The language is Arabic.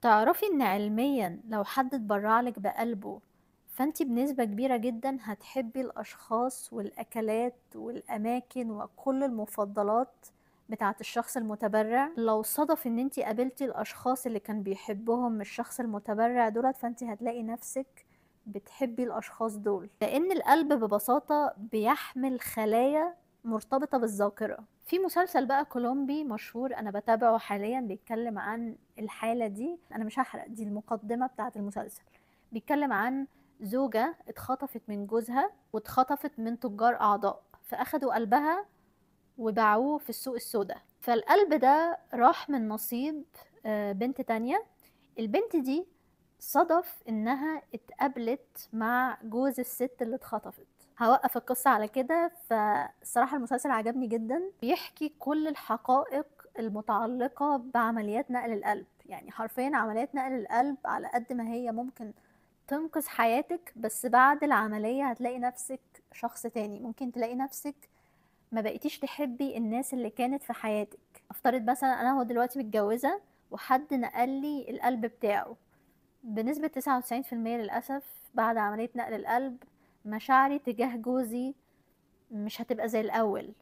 تعرفي ان علميا لو حد اتبرعلك بقلبه فانتي بنسبة كبيرة جدا هتحبي الاشخاص والاكلات والاماكن وكل المفضلات بتاعت الشخص المتبرع. لو صدف ان انتي قابلتي الاشخاص اللي كان بيحبهم الشخص المتبرع دولت فانتي هتلاقي نفسك بتحبي الاشخاص دول، لان القلب ببساطة بيحمل خلايا مرتبطة بالذاكرة. في مسلسل بقى كولومبي مشهور انا بتابعه حاليا بيتكلم عن الحالة دي، انا مش هحرق، دي المقدمة بتاعة المسلسل. بيتكلم عن زوجة اتخطفت من جوزها واتخطفت من تجار اعضاء، فاخدوا قلبها وباعوه في السوق السوداء. فالقلب ده راح من نصيب بنت تانية. البنت دي صدف انها اتقابلت مع جوز الست اللي اتخطفت. هوقف القصة على كده. فالصراحة المسلسل عجبني جدا، بيحكي كل الحقائق المتعلقة بعمليات نقل القلب. يعني حرفيا عمليات نقل القلب على قد ما هي ممكن تنقذ حياتك، بس بعد العملية هتلاقي نفسك شخص تاني. ممكن تلاقي نفسك ما بقيتيش تحبي الناس اللي كانت في حياتك. افترض مثلا انا هو دلوقتي متجوزة وحد نقل لي القلب بتاعه، بنسبة 99% للأسف بعد عملية نقل القلب مشاعري تجاه جوزي مش هتبقى زي الأول.